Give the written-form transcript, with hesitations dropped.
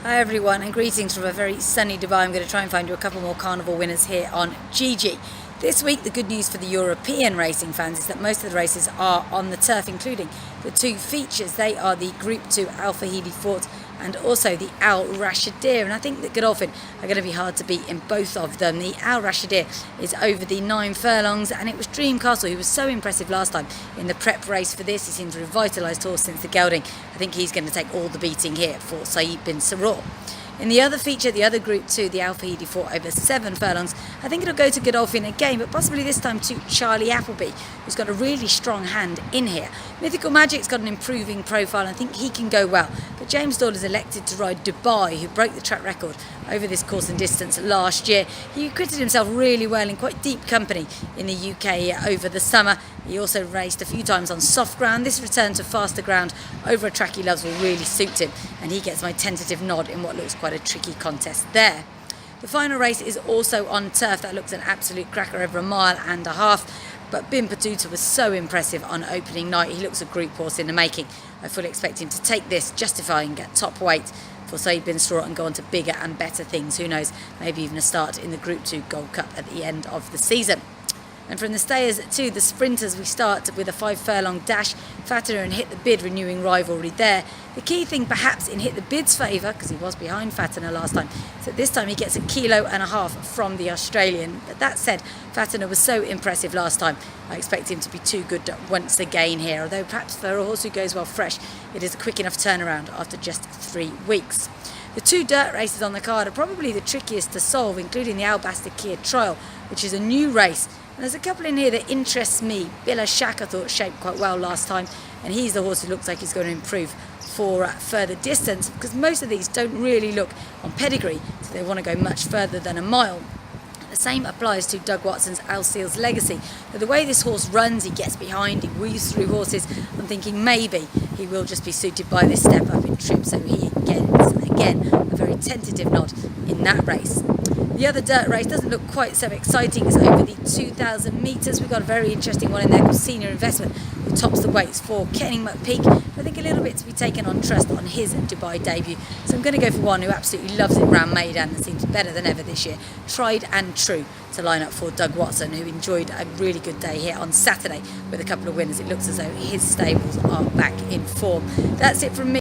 Hi everyone, and greetings from a very sunny Dubai. I'm going to try and find you a couple more carnival winners here on GG. This week the good news for the European racing fans is that most of the races are on the turf, including the two features. They are the Group 2 Al Fahidi Fort and also the Al Rashidir, and I think that Godolphin are going to be hard to beat in both of them. The Al Rashidir is over the 9 furlongs, and it was Dreamcastle who was so impressive last time in the prep race for this. He seems a revitalised horse since the gelding. I think he's going to take all the beating here for Saeed bin Saror. In the other feature, the other Group 2, the Al Fahidi Fort over 7 furlongs, I think it'll go to Godolphin again, but possibly this time to Charlie Appleby, who's got a really strong hand in here. Mythical Magic's got an improving profile, and I think he can go well. But James Doyle is elected to ride Dubai, who broke the track record over this course and distance last year. He acquitted himself really well in quite deep company in the UK over the summer. He also raced a few times on soft ground. This return to faster ground over a track he loves will really suit him, and he gets my tentative nod in what looks quite a tricky contest there. The final race is also on turf. That looks an absolute cracker over 1.5 miles, but Bin Patuta was so impressive on opening night. He looks a group horse in the making. I fully expect him to take this, justifying at top weight for Saeed bin Saror and go on to bigger and better things. Who knows, maybe even a start in the Group 2 Gold Cup at the end of the season. And from the stayers to the sprinters, we start with a 5 furlong dash. Fatima and Hit the Bid renewing rivalry there. The key thing perhaps in Hit the Bid's favour, because he was behind Fatima last time, is that this time he gets 1.5 kilos from the Australian. But that said, Fatima was so impressive last time. I expect him to be too good once again here, although perhaps for a horse who goes well fresh, it is a quick enough turnaround after just 3 weeks. The 2 dirt races on the card are probably the trickiest to solve, including the Al Bastakir Trial, which is a new race. And there's a couple in here that interest me. Billa Shak I thought shaped quite well last time, and he's the horse who looks like he's going to improve for further distance, because most of these don't really look on pedigree, so they want to go much further than 1 mile. The same applies to Doug Watson's Al Seal's Legacy. But the way this horse runs, he gets behind, he weaves through horses. I'm thinking maybe he will just be suited by this step up in trip, so he gets, again, a very tentative nod in that race. The other dirt race doesn't look quite so exciting. It's over the 2,000 metres. We've got a very interesting one in there called Senior Investment, who tops the weights for Kenny McPeak. I think a little bit to be taken on trust on his Dubai debut. So I'm going to go for one who absolutely loves it around Meydan and seems better than ever this year. Tried and true to line up for Doug Watson, who enjoyed a really good day here on Saturday with a couple of winners. It looks as though his stables are back in form. That's it from me.